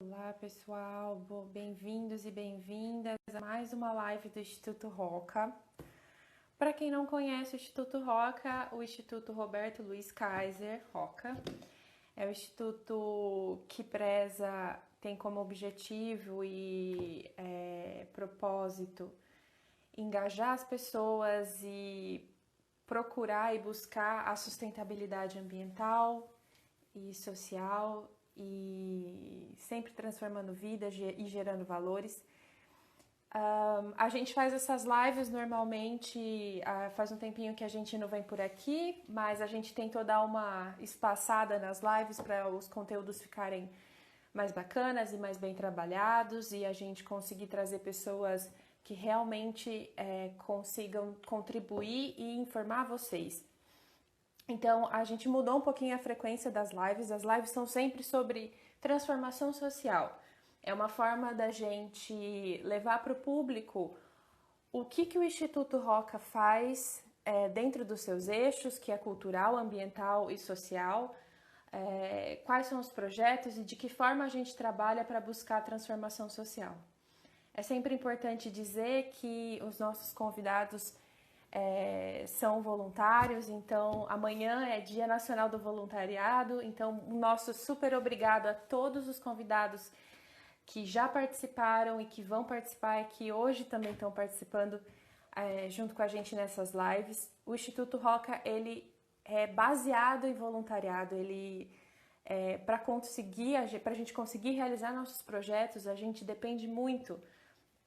Olá, pessoal. Bem-vindos e bem-vindas a mais uma live do Instituto Roca. Para quem não conhece o Instituto Roca, o Instituto Roberto Luiz Kaiser Roca é o instituto que tem como objetivo e propósito engajar as pessoas e procurar e buscar a sustentabilidade ambiental e social e sempre transformando vidas e gerando valores. A gente faz essas lives normalmente, faz um tempinho que a gente não vem por aqui, mas a gente tentou dar uma espaçada nas lives para os conteúdos ficarem mais bacanas e mais bem trabalhados e a gente conseguir trazer pessoas que realmente consigam contribuir e informar vocês. Então, a gente mudou um pouquinho a frequência das lives. As lives são sempre sobre transformação social. É uma forma da gente levar para o público o que o Instituto Roca faz dentro dos seus eixos, que é cultural, ambiental e social, quais são os projetos e de que forma a gente trabalha para buscar a transformação social. É sempre importante dizer que os nossos convidados são voluntários, então amanhã é Dia Nacional do Voluntariado, então o nosso super obrigado a todos os convidados que já participaram e que vão participar e que hoje também estão participando junto com a gente nessas lives. O Instituto Roca, ele é baseado em voluntariado, para a gente conseguir realizar nossos projetos, a gente depende muito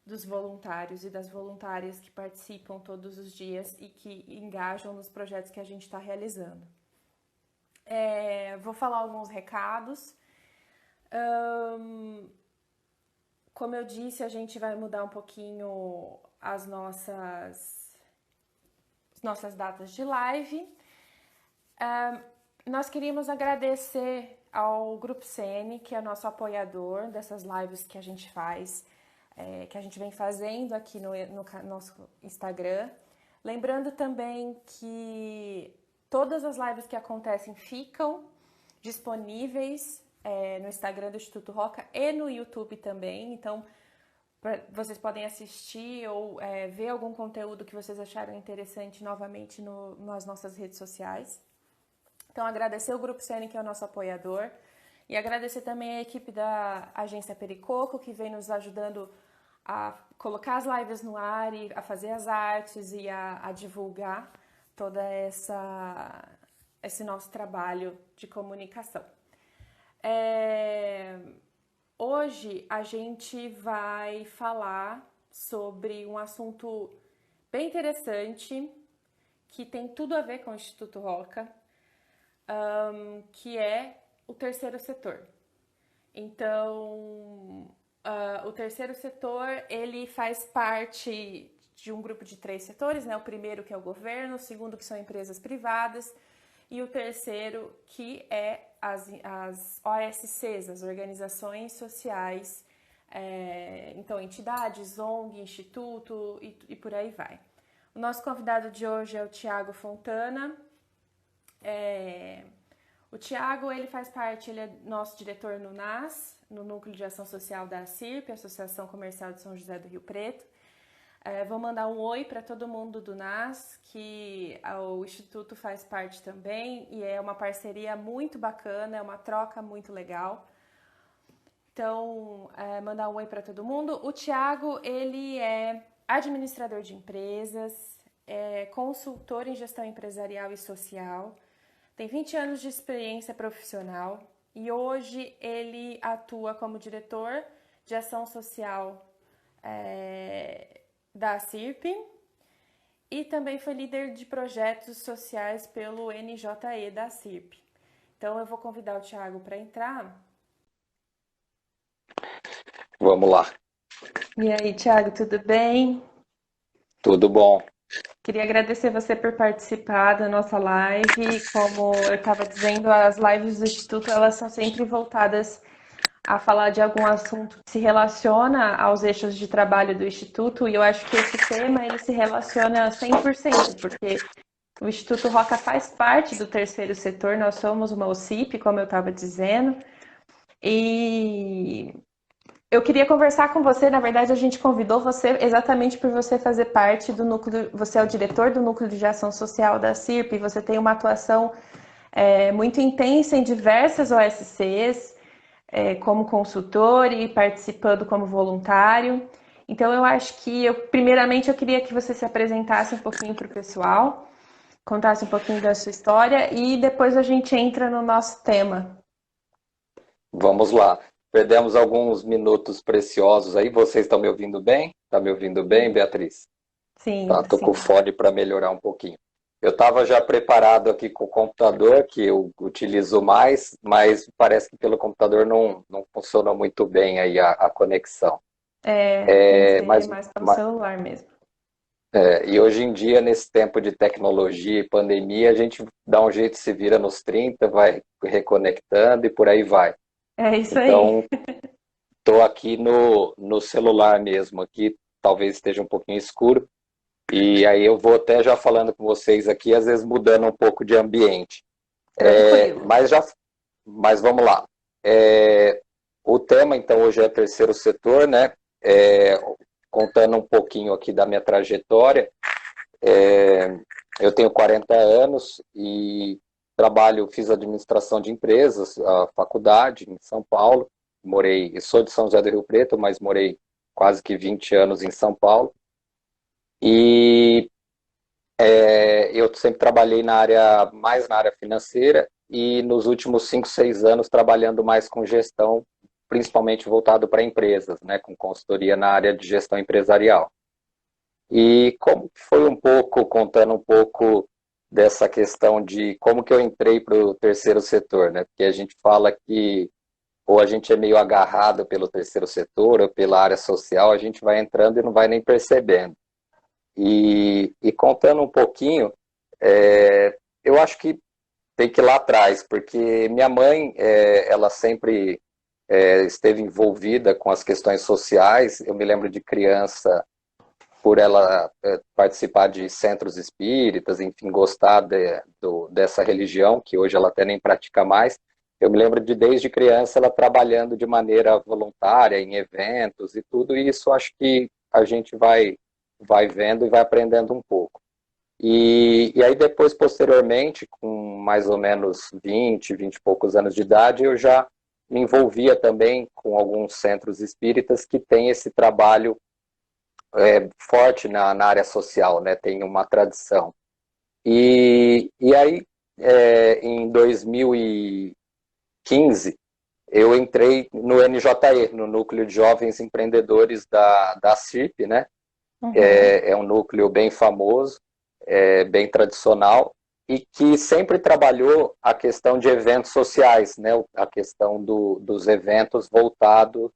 dos voluntários e das voluntárias que participam todos os dias e que engajam nos projetos que a gente está realizando. Vou falar alguns recados. Como eu disse, a gente vai mudar um pouquinho as nossas datas de live. Nós queríamos agradecer ao Grupo CN, que é nosso apoiador dessas lives que a gente faz, que a gente vem fazendo aqui no nosso Instagram. Lembrando também que todas as lives que acontecem ficam disponíveis no Instagram do Instituto Roca e no YouTube também. Então, vocês podem assistir ou ver algum conteúdo que vocês acharam interessante novamente nas nossas redes sociais. Então, agradecer o Grupo CN, que é o nosso apoiador, e agradecer também a equipe da Agência Pericoco, que vem nos ajudando a colocar as lives no ar e a fazer as artes e a divulgar toda esse nosso trabalho de comunicação. Hoje a gente vai falar sobre um assunto bem interessante que tem tudo a ver com o Instituto Roca, que é o terceiro setor. Então, o terceiro setor, ele faz parte de um grupo de 3 setores, né? O primeiro, que é o governo, o segundo, que são empresas privadas, e o terceiro, que é as OSCs, as organizações sociais, então entidades, ONG, instituto e por aí vai. O nosso convidado de hoje é o Thiago Fontana. O Thiago, ele faz parte, ele é nosso diretor no NAS, no Núcleo de Ação Social da ACIRP, Associação Comercial de São José do Rio Preto. Vou mandar um oi para todo mundo do NAS, que o Instituto faz parte também, e é uma parceria muito bacana, é uma troca muito legal. Então, mandar um oi para todo mundo. O Thiago, ele é administrador de empresas, é consultor em gestão empresarial e social, tem 20 anos de experiência profissional e hoje ele atua como diretor de ação social da CIRP e também foi líder de projetos sociais pelo NJE da CIRP. Então eu vou convidar o Thiago para entrar. Vamos lá. E aí, Thiago, tudo bem? Tudo bom? Queria agradecer você por participar da nossa live. Como eu estava dizendo, as lives do Instituto, elas são sempre voltadas a falar de algum assunto que se relaciona aos eixos de trabalho do Instituto, e eu acho que esse tema ele se relaciona 100%, porque o Instituto Roca faz parte do terceiro setor, nós somos uma OCIP, como eu estava dizendo, E eu queria conversar com você, na verdade a gente convidou você exatamente por você fazer parte do núcleo, você é o diretor do Núcleo de Ação Social da CIRP, e você tem uma atuação muito intensa em diversas OSCs, como consultor e participando como voluntário. Então eu acho que, primeiramente, eu queria que você se apresentasse um pouquinho para o pessoal, contasse um pouquinho da sua história e depois a gente entra no nosso tema. Vamos lá. Perdemos alguns minutos preciosos aí. Vocês estão me ouvindo bem? Está me ouvindo bem, Beatriz? Sim, Tá, tô com sim. fone para melhorar um pouquinho. Eu estava já preparado aqui com o computador, que eu utilizo mais, mas parece que pelo computador não funciona muito bem aí a conexão. Tem que É, ser mas, mais para o ma- celular mesmo. e hoje em dia, nesse tempo de tecnologia e pandemia, a gente dá um jeito, se vira nos 30, vai reconectando e por aí vai. É isso aí. Então, estou aqui no celular mesmo, aqui talvez esteja um pouquinho escuro, e aí eu vou até já falando com vocês aqui, às vezes mudando um pouco de ambiente. É, Tranquilo. mas vamos lá. É, o tema, então, hoje é terceiro setor, né? É, contando um pouquinho aqui da minha trajetória, eu tenho 40 anos e fiz administração de empresas, a faculdade em São Paulo. Sou de São José do Rio Preto, mas morei quase que 20 anos em São Paulo. E eu sempre trabalhei mais na área financeira e nos últimos 5, 6 anos trabalhando mais com gestão, principalmente voltado para empresas, né, com consultoria na área de gestão empresarial. E como que foi contando um pouco dessa questão de como que eu entrei para o terceiro setor, né? Porque a gente fala que ou a gente é meio agarrado pelo terceiro setor ou pela área social, a gente vai entrando e não vai nem percebendo. E contando um pouquinho, eu acho que tem que ir lá atrás, porque minha mãe, ela sempre esteve envolvida com as questões sociais. Eu me lembro de criança, por ela participar de centros espíritas, enfim, gostar dessa religião, que hoje ela até nem pratica mais. Eu me lembro de, desde criança, ela trabalhando de maneira voluntária em eventos e tudo, e isso acho que a gente vai vendo e vai aprendendo um pouco. E aí depois, posteriormente, com mais ou menos 20 e poucos anos de idade, eu já me envolvia também com alguns centros espíritas que têm esse trabalho forte na área social, né? Tem uma tradição. E aí, em 2015, eu entrei no NJE, no Núcleo de Jovens Empreendedores da CIRP, né? Uhum. É um núcleo bem famoso, bem tradicional, e que sempre trabalhou a questão de eventos sociais, né? A questão dos eventos voltados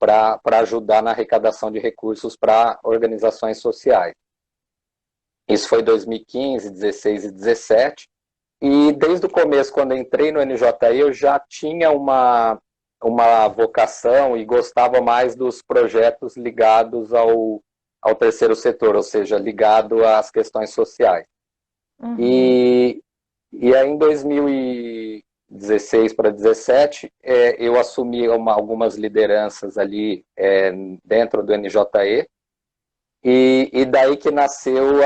para ajudar na arrecadação de recursos para organizações sociais. Isso foi 2015, 16 e 17. E desde o começo, quando eu entrei no NJI, eu já tinha uma vocação e gostava mais dos projetos ligados ao terceiro setor, ou seja, ligado às questões sociais. Uhum. E aí, em 2016 para 2017, eu assumi algumas lideranças ali dentro do NJE, e daí que nasceu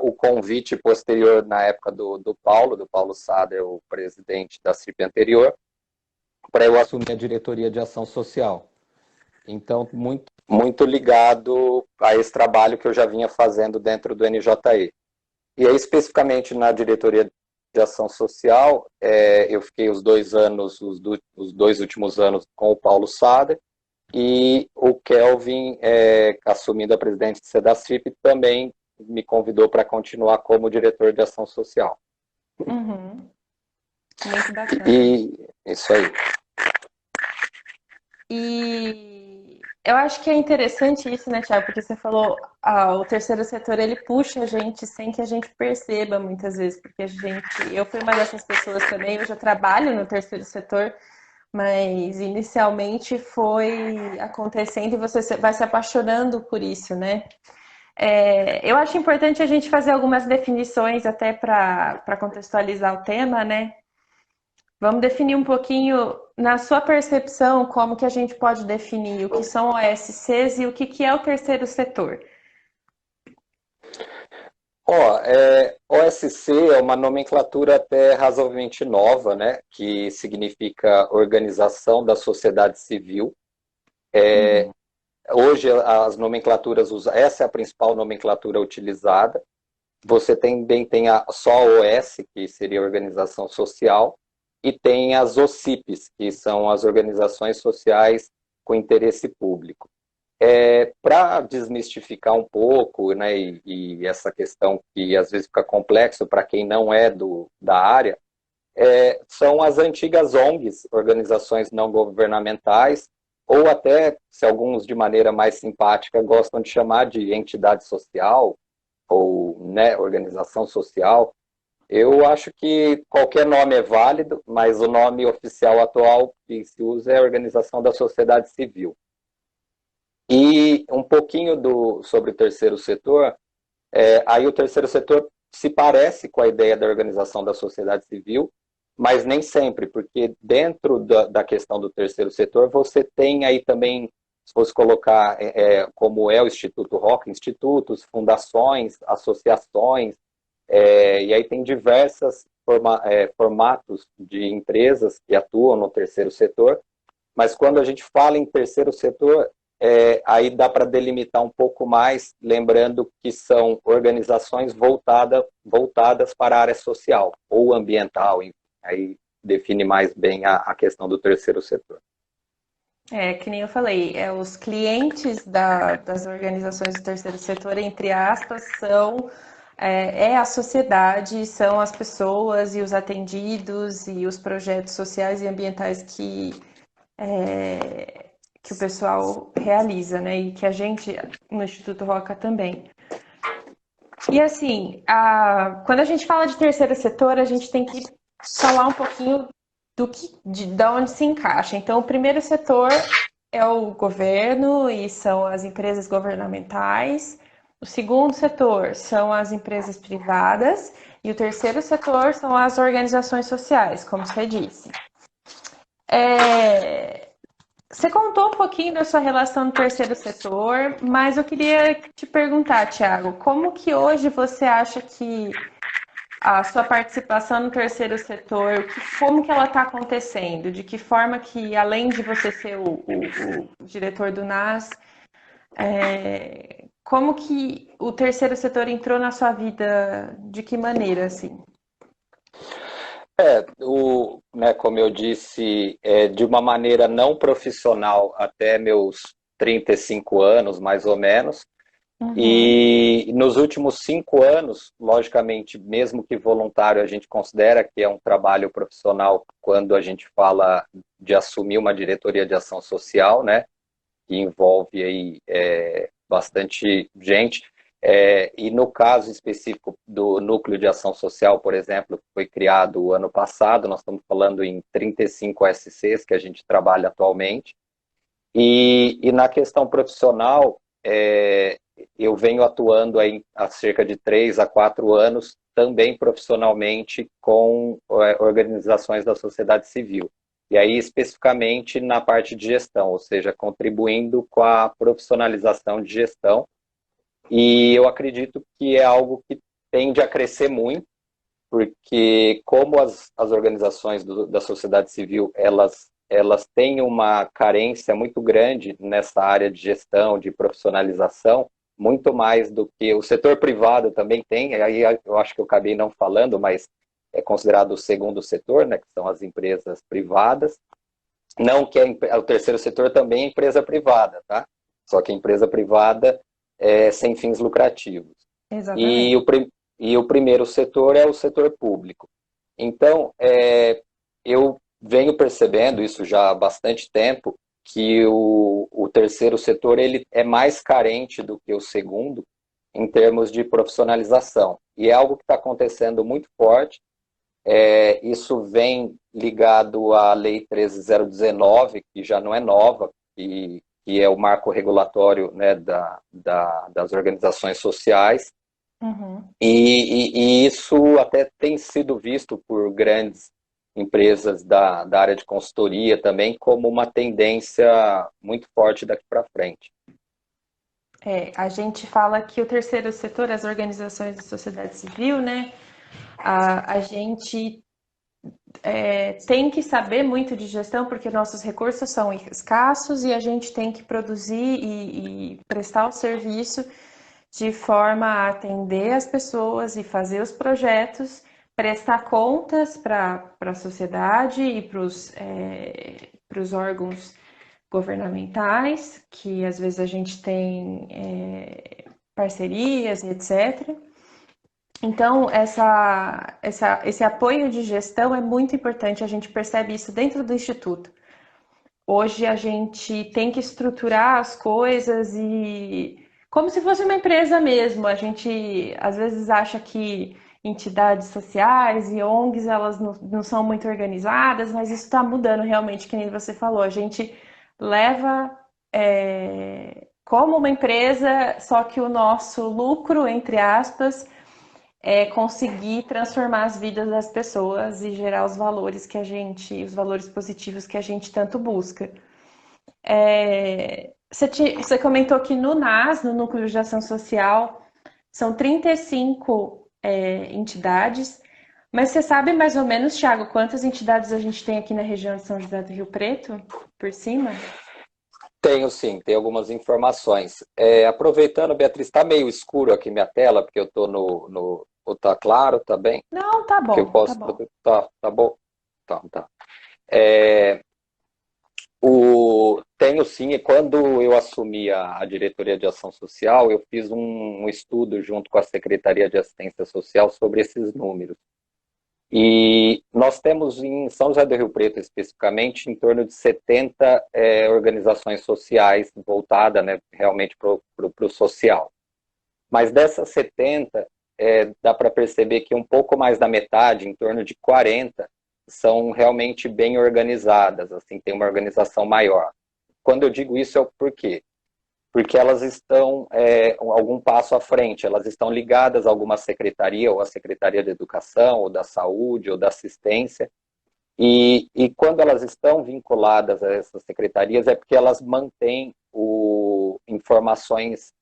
o convite posterior, na época do Paulo Sader, o presidente da CIP anterior, para eu assumir a diretoria de ação social. Então, muito ligado a esse trabalho que eu já vinha fazendo dentro do NJE. E aí, especificamente na diretoria de ação social, eu fiquei os 2 anos, os 2 últimos anos com o Paulo Sader, e o Kelvin, assumindo a presidência do SEDACIP, também me convidou para continuar como diretor de ação social. Uhum. Muito bacana. E isso aí. E eu acho que é interessante isso, né, Thiago? Porque você falou, o terceiro setor ele puxa a gente sem que a gente perceba muitas vezes, porque eu fui uma dessas pessoas também, eu já trabalho no terceiro setor, mas inicialmente foi acontecendo e você vai se apaixonando por isso, né? Eu acho importante a gente fazer algumas definições até para contextualizar o tema, né? Vamos definir um pouquinho, na sua percepção, como que a gente pode definir o que são OSCs e o que é o terceiro setor? OSC é uma nomenclatura até razoavelmente nova, né, que significa Organização da Sociedade Civil. Uhum. Hoje as nomenclaturas, essa é a principal nomenclatura utilizada. Você também tem só a OS, que seria a Organização Social, e tem as OCIPs, que são as Organizações Sociais com Interesse Público. Para desmistificar um pouco, né, e essa questão que às vezes fica complexo para quem não é da área, são as antigas ONGs, organizações não governamentais, ou até, se alguns de maneira mais simpática gostam de chamar de entidade social, ou, né, organização social. Eu acho que qualquer nome é válido, mas o nome oficial atual que se usa é a Organização da Sociedade Civil. E um pouquinho sobre o terceiro setor, aí o terceiro setor se parece com a ideia da organização da sociedade civil, mas nem sempre, porque dentro da questão do terceiro setor, você tem aí também, se fosse colocar como é o Instituto Roca, institutos, fundações, associações, e aí tem diversos formatos de empresas que atuam no terceiro setor, mas quando a gente fala em terceiro setor, aí dá para delimitar um pouco mais, lembrando que são organizações voltadas para a área social ou ambiental, enfim, aí define mais bem a questão do terceiro setor. Que nem eu falei, os clientes das organizações do terceiro setor, entre aspas, são a sociedade, são as pessoas e os atendidos e os projetos sociais e ambientais que o pessoal realiza, né? E que a gente, no Instituto Roca, também. E assim, quando a gente fala de terceiro setor, a gente tem que falar um pouquinho de onde se encaixa. Então, o primeiro setor é o governo e são as empresas governamentais. O segundo setor são as empresas privadas. E o terceiro setor são as organizações sociais, como você disse. Você contou um pouquinho da sua relação no terceiro setor, mas eu queria te perguntar, Thiago, como que hoje você acha que a sua participação no terceiro setor, como que ela está acontecendo? De que forma que, além de você ser o diretor do NAS, como que o terceiro setor entrou na sua vida? De que maneira, assim? Né, como eu disse, de uma maneira não profissional até meus 35 anos, mais ou menos. Uhum. E nos últimos 5 anos, logicamente, mesmo que voluntário, a gente considera que é um trabalho profissional quando a gente fala de assumir uma diretoria de ação social, né, que envolve aí bastante gente. E no caso específico do Núcleo de Ação Social, por exemplo, que foi criado o ano passado, nós estamos falando em 35 OSCs que a gente trabalha atualmente. E na questão profissional, eu venho atuando aí há cerca de 3 a 4 anos, também profissionalmente com organizações da sociedade civil. E aí, especificamente na parte de gestão, ou seja, contribuindo com a profissionalização de gestão. E eu acredito que é algo que tende a crescer muito, porque como as organizações da sociedade civil, elas têm uma carência muito grande nessa área de gestão, de profissionalização, muito mais do que o setor privado também tem, aí eu acho que eu acabei não falando, mas é considerado o segundo setor, né, que são as empresas privadas, não que o terceiro setor também é empresa privada, tá? Só que a empresa privada é sem fins lucrativos. E Exatamente. o primeiro setor é o setor público. Então, eu venho percebendo isso já há bastante tempo, que o terceiro setor ele é mais carente do que o segundo em termos de profissionalização. E é algo que está acontecendo muito forte. Isso vem ligado à Lei 13.019, que já não é nova, que é o marco regulatório, né, das organizações sociais. Uhum. E isso até tem sido visto por grandes empresas da área de consultoria também como uma tendência muito forte daqui para frente. A gente fala que o terceiro setor, as organizações da sociedade civil, né? A gente tem que saber muito de gestão porque nossos recursos são escassos e a gente tem que produzir e prestar o serviço de forma a atender as pessoas e fazer os projetos, prestar contas para a sociedade e para os órgãos governamentais, que às vezes a gente tem parcerias e etc. Então, esse apoio de gestão é muito importante, a gente percebe isso dentro do Instituto. Hoje a gente tem que estruturar as coisas e como se fosse uma empresa mesmo. A gente às vezes acha que entidades sociais e ONGs elas não são muito organizadas, mas isso está mudando realmente, que nem você falou. A gente leva como uma empresa, só que o nosso lucro, entre aspas, é conseguir transformar as vidas das pessoas e gerar os valores os valores positivos que a gente tanto busca. Você comentou que no NAS, no Núcleo de Ação Social, são 35 entidades, mas você sabe mais ou menos, Thiago, quantas entidades a gente tem aqui na região de São José do Rio Preto, por cima? Tenho sim, tem algumas informações. Aproveitando, Beatriz, está meio escuro aqui minha tela, porque eu estou no. Ou tá claro, tá bem? Não, tá Que eu bom, tá posso. bom. Tá bom? Tá. Tenho sim, e quando eu assumi a diretoria de ação social, eu fiz um estudo junto com a Secretaria de Assistência Social sobre esses números. E nós temos em São José do Rio Preto, especificamente, em torno de 70 organizações sociais voltadas, né, realmente para o social. Mas dessas 70, dá para perceber que um pouco mais da metade, em torno de 40, são realmente bem organizadas, assim, tem uma organização maior. Quando eu digo isso é o porquê? Porque elas estão algum passo à frente, elas estão ligadas a alguma secretaria, ou a Secretaria de Educação, ou da Saúde, ou da Assistência, e quando elas estão vinculadas a essas secretarias é porque elas mantêm informações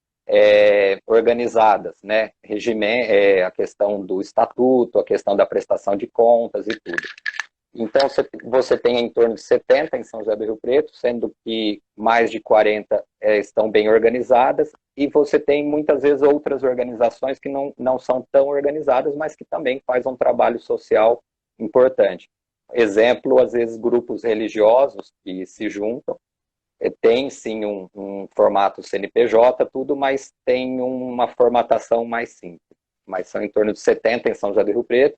organizadas, né? A questão do estatuto, a questão da prestação de contas e tudo. Então, você tem em torno de 70 em São José do Rio Preto, sendo que mais de 40 estão bem organizadas, e você tem muitas vezes outras organizações que não são tão organizadas, mas que também fazem um trabalho social importante. Exemplo, às vezes, grupos religiosos que se juntam, tem sim um formato CNPJ, tudo, mas tem uma formatação mais simples. Mas são em torno de 70 em São José do Rio Preto,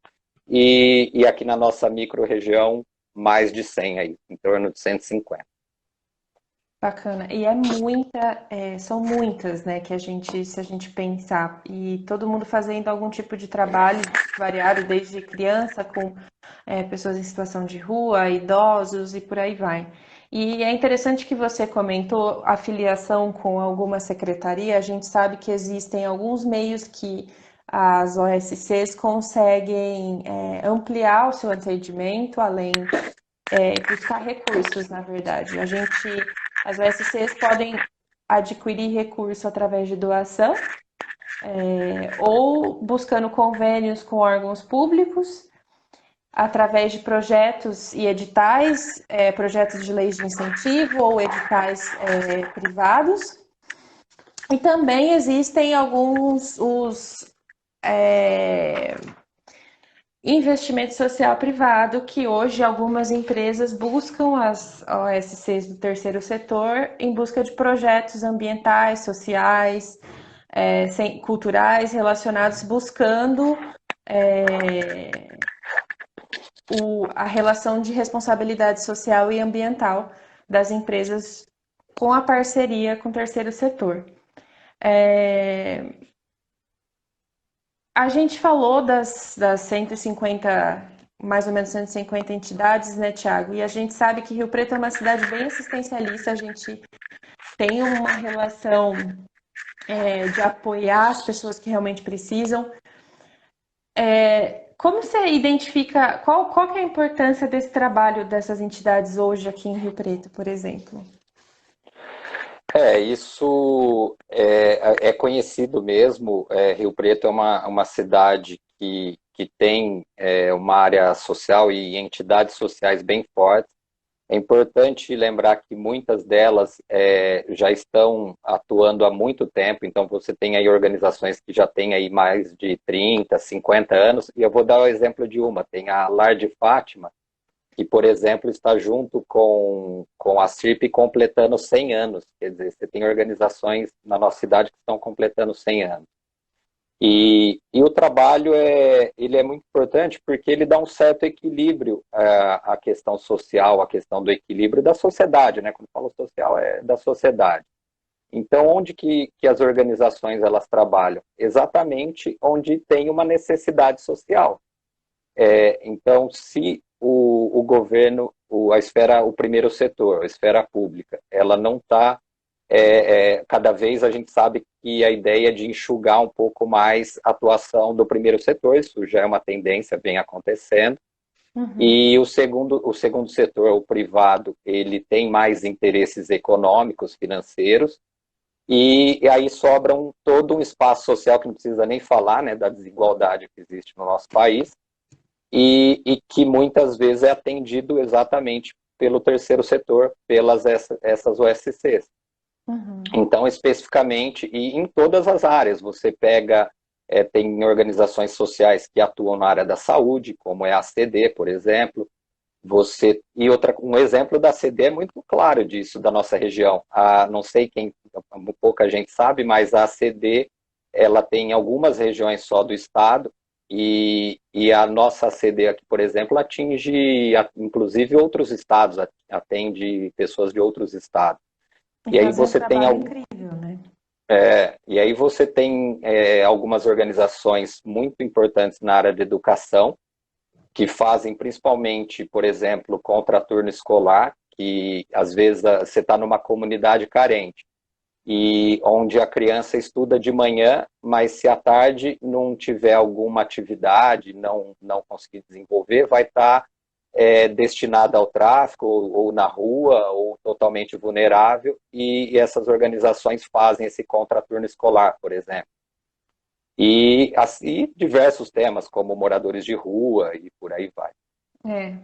e aqui na nossa micro-região, mais de 100 aí, em torno de 150. Bacana. E são muitas, né, que se a gente pensar, e todo mundo fazendo algum tipo de trabalho variado, desde criança com pessoas em situação de rua, idosos e por aí vai. E é interessante que você comentou a filiação com alguma secretaria. A gente sabe que existem alguns meios que as OSCs conseguem ampliar o seu atendimento, além buscar recursos, na verdade. As OSCs podem adquirir recurso através de doação, ou buscando convênios com órgãos públicos, através de projetos e editais, projetos de leis de incentivo ou editais privados. E também existem investimento social privado, que hoje algumas empresas buscam as OSCs do terceiro setor em busca de projetos ambientais, sociais, culturais relacionados, buscando a relação de responsabilidade social e ambiental das empresas com a parceria com o terceiro setor. A gente falou das 150, mais ou menos 150 entidades, né, Thiago? E a gente sabe que Rio Preto é uma cidade bem assistencialista, a gente tem uma relação de apoiar as pessoas que realmente precisam. Como você identifica, qual que é a importância desse trabalho dessas entidades hoje aqui em Rio Preto, por exemplo? Isso é conhecido mesmo. Rio Preto é uma cidade que tem uma área social e entidades sociais bem fortes. É importante lembrar que muitas delas já estão atuando há muito tempo, então você tem aí organizações que já têm aí mais de 30, 50 anos, e eu vou dar o exemplo de uma, tem a Lar de Fátima, que, por exemplo, está junto com a CIRP completando 100 anos, quer dizer, você tem organizações na nossa cidade que estão completando 100 anos. E o trabalho ele é muito importante porque ele dá um certo equilíbrio à questão social, à questão do equilíbrio da sociedade, né? Quando falo social, é da sociedade. Então, onde que as organizações elas trabalham? Exatamente onde tem uma necessidade social. Então, se o governo, o primeiro setor, a esfera pública, ela não está cada vez a gente sabe que a ideia de enxugar um pouco mais a atuação do primeiro setor, isso já é uma tendência, vem acontecendo. Uhum. E o segundo setor, o privado, ele tem mais interesses econômicos, financeiros, e aí sobra todo um espaço social que não precisa nem falar, né, da desigualdade que existe no nosso país, e que muitas vezes é atendido exatamente pelo terceiro setor, pelas essas OSCs. Uhum. Então, especificamente, e em todas as áreas, você pega, tem organizações sociais que atuam na área da saúde, como é a CD, por exemplo. Um exemplo da CD é muito claro disso, da nossa região. Não sei quem, pouca gente sabe, mas a CD, ela tem algumas regiões só do estado, e a nossa CD aqui, por exemplo, atinge, inclusive, outros estados, atende pessoas de outros estados. E E aí fazem um você tem trabalho incrível, né? algumas organizações muito importantes na área de educação, que fazem principalmente, por exemplo, contraturno escolar, que às vezes você está numa comunidade carente, e onde a criança estuda de manhã, mas se à tarde não tiver alguma atividade, não conseguir desenvolver, vai estar destinada ao tráfico, ou na rua, ou totalmente vulnerável, e essas organizações fazem esse contraturno escolar, por exemplo. E assim, diversos temas, como moradores de rua e por aí vai. É.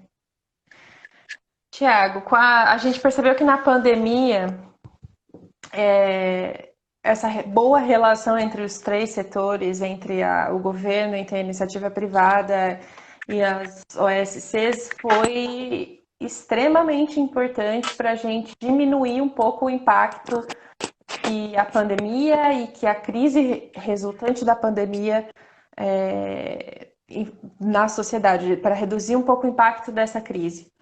Tiago, a gente percebeu que na pandemia essa boa relação entre os três setores, entre o governo, entre a iniciativa privada e as OSCs, foi extremamente importante para a gente diminuir um pouco o impacto que a pandemia e que a crise resultante da pandemia na sociedade, para reduzir um pouco o impacto dessa crise.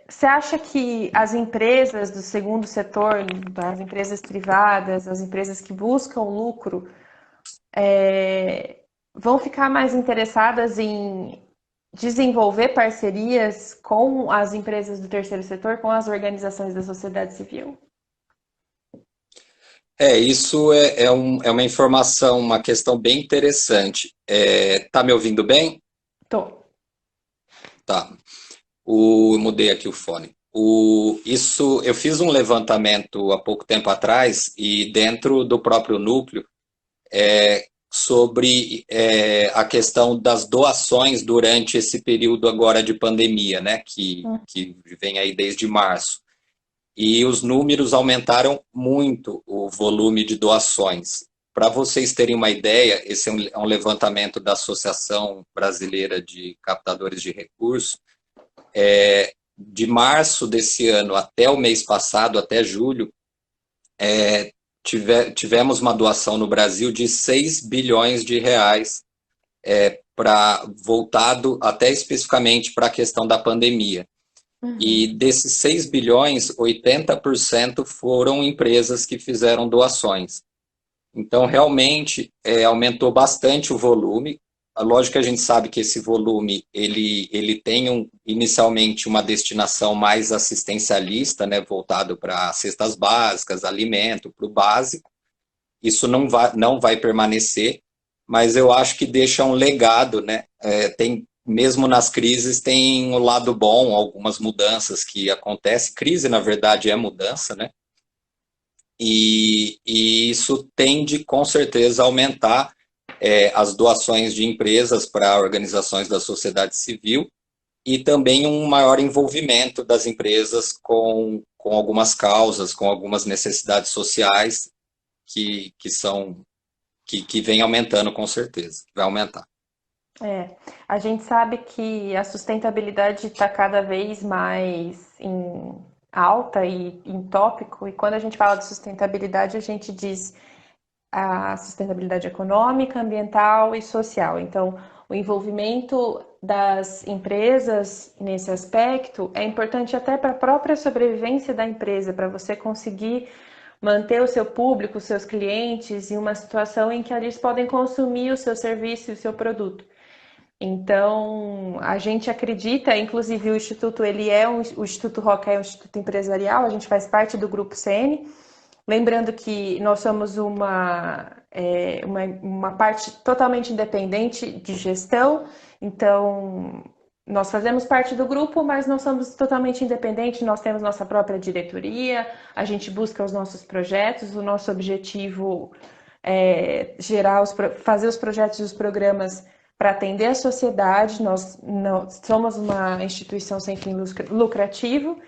Você acha que as empresas do segundo setor, as empresas privadas, as empresas que buscam lucro, vão ficar mais interessadas em desenvolver parcerias com as empresas do terceiro setor, com as organizações da sociedade civil? Isso é uma informação, uma questão bem interessante. Tá me ouvindo bem? Tô. Tá. Mudei aqui o fone. Eu fiz um levantamento há pouco tempo atrás e dentro do próprio núcleo sobre a questão das doações durante esse período agora de pandemia, né, que vem aí desde março. E os números aumentaram muito o volume de doações. Para vocês terem uma ideia, esse é um levantamento da Associação Brasileira de Captadores de Recursos. De março desse ano até o mês passado, até julho, tivemos uma doação no Brasil de 6 bilhões de reais, voltado até especificamente para a questão da pandemia. E desses 6 bilhões, 80% foram empresas que fizeram doações. Então, realmente, aumentou bastante o volume. Lógico que a gente sabe que esse volume ele tem inicialmente uma destinação mais assistencialista, né, voltado para cestas básicas, alimento, para o básico. Isso não vai permanecer. mas eu acho que deixa um legado, né? Mesmo nas crises tem um lado bom, algumas mudanças que acontecem. Crise, na verdade, é mudança, né? E isso tende, com certeza, a aumentar as doações de empresas para organizações da sociedade civil e também um maior envolvimento das empresas com algumas causas, com algumas necessidades sociais que vem aumentando, com certeza, vai aumentar. A gente sabe que a sustentabilidade está cada vez mais em alta e em tópico, e quando a gente fala de sustentabilidade, a gente diz a sustentabilidade econômica, ambiental e social. Então, o envolvimento das empresas nesse aspecto é importante até para a própria sobrevivência da empresa, para você conseguir manter o seu público, os seus clientes em uma situação em que eles podem consumir o seu serviço e o seu produto. Então, a gente acredita, inclusive o Instituto, o Instituto Roca é um instituto empresarial, a gente faz parte do Grupo CN. Lembrando que nós somos uma parte totalmente independente de gestão, então nós fazemos parte do grupo, mas não somos totalmente independentes, nós temos nossa própria diretoria, a gente busca os nossos projetos, o nosso objetivo é fazer os projetos e os programas para atender a sociedade. Nós não somos uma instituição sem fim lucrativo.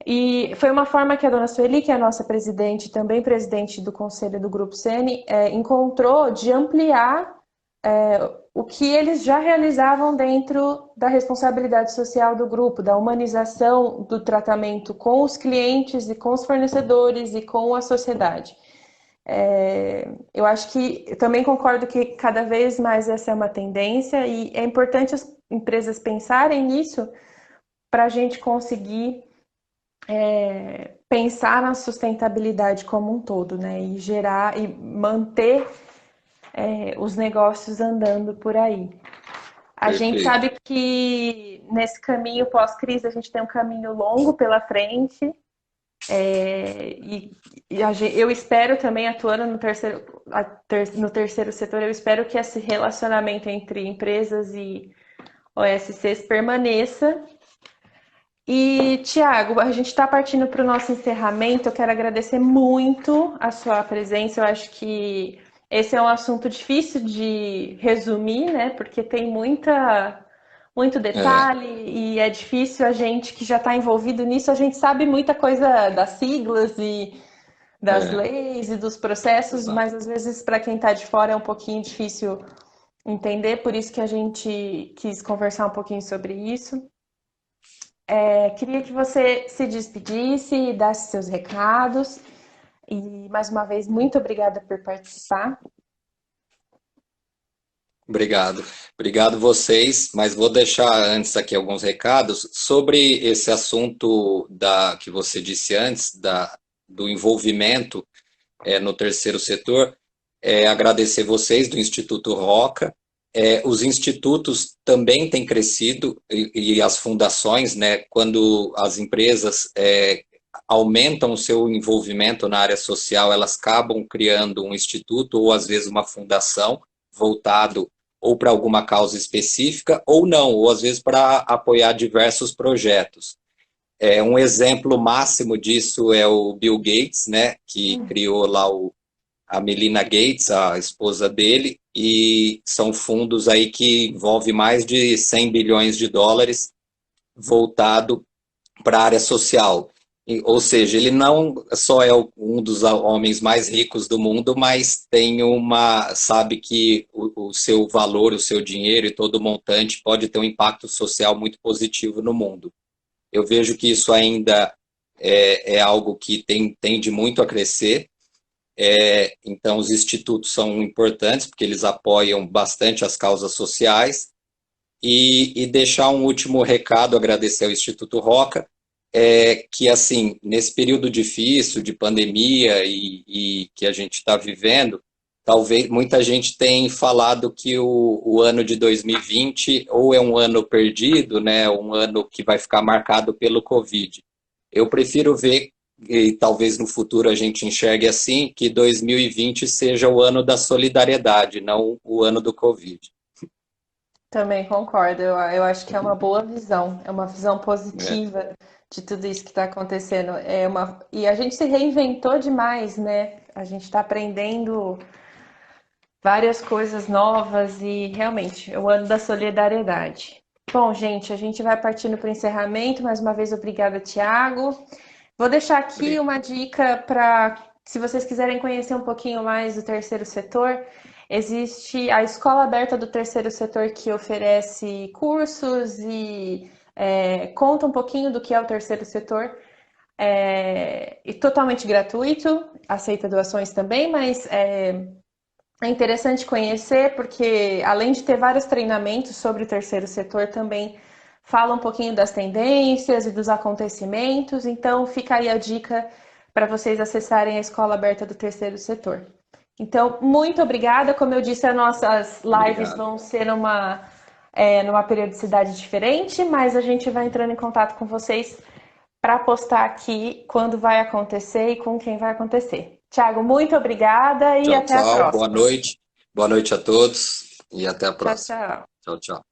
E foi uma forma que a dona Sueli, que é a nossa presidente, também presidente do conselho do Grupo CN, encontrou de ampliar o que eles já realizavam dentro da responsabilidade social do grupo, da humanização do tratamento com os clientes e com os fornecedores e com a sociedade. Eu acho que, eu também concordo que cada vez mais essa é uma tendência e é importante as empresas pensarem nisso para a gente conseguir pensar na sustentabilidade como um todo, né? E gerar e manter os negócios andando por aí. A gente sabe que nesse caminho pós-crise a gente tem um caminho longo pela frente. Eu espero também, atuando no terceiro setor, eu espero que esse relacionamento entre empresas e OSCs permaneça. E, Tiago, a gente está partindo para o nosso encerramento. Eu quero agradecer muito a sua presença. Eu acho que esse é um assunto difícil de resumir, né? Porque tem muito detalhe e é difícil a gente que já está envolvido nisso. A gente sabe muita coisa das siglas e das leis e dos processos, mas às vezes para quem está de fora é um pouquinho difícil entender. Por isso que a gente quis conversar um pouquinho sobre isso. Queria que você se despedisse e desse seus recados. E, mais uma vez, muito obrigada por participar. Obrigado. Obrigado vocês, mas vou deixar antes aqui alguns recados sobre esse assunto que você disse antes, do envolvimento no terceiro setor. Agradecer vocês do Instituto Roca. Os institutos também têm crescido e as fundações, né, quando as empresas aumentam o seu envolvimento na área social, elas acabam criando um instituto ou às vezes uma fundação voltado ou para alguma causa específica ou não, ou às vezes para apoiar diversos projetos. Um exemplo máximo disso é o Bill Gates, né, que criou lá a Melinda Gates, a esposa dele, e são fundos aí que envolvem mais de 100 bilhões de dólares voltado para a área social. Ou seja, ele não só é um dos homens mais ricos do mundo, mas sabe que o seu valor, o seu dinheiro e todo o montante pode ter um impacto social muito positivo no mundo. Eu vejo que isso ainda é algo que tende muito a crescer. Então, os institutos são importantes, porque eles apoiam bastante as causas sociais. E deixar um último recado, agradecer ao Instituto Roca, que, assim, nesse período difícil de pandemia e que a gente está vivendo, talvez muita gente tenha falado que o ano de 2020 ou é um ano perdido, né, um ano que vai ficar marcado pelo Covid. Eu prefiro ver e talvez no futuro a gente enxergue assim, que 2020 seja o ano da solidariedade, não o ano do Covid. Também concordo. Eu acho que é uma boa visão, é uma visão É, positiva de tudo isso que está acontecendo. E a gente se reinventou demais, né? A gente está aprendendo várias coisas novas e realmente é o ano da solidariedade. Bom, gente, a gente vai partindo para o encerramento. Mais uma vez, obrigada, Tiago. Vou deixar aqui uma dica para, se vocês quiserem conhecer um pouquinho mais do terceiro setor, existe a Escola Aberta do Terceiro Setor que oferece cursos e conta um pouquinho do que é o terceiro setor. E totalmente gratuito, aceita doações também, mas é interessante conhecer porque, além de ter vários treinamentos sobre o terceiro setor, também fala um pouquinho das tendências e dos acontecimentos. Então, fica aí a dica para vocês acessarem a Escola Aberta do Terceiro Setor. Então, muito obrigada. Como eu disse, as nossas lives obrigado. vão ser numa periodicidade diferente, mas a gente vai entrando em contato com vocês para postar aqui quando vai acontecer e com quem vai acontecer. Tiago, muito obrigada e Tchau, até a tchau. Boa próxima. noite. Boa noite a todos e até a Tchau, próxima. tchau. Tchau, tchau.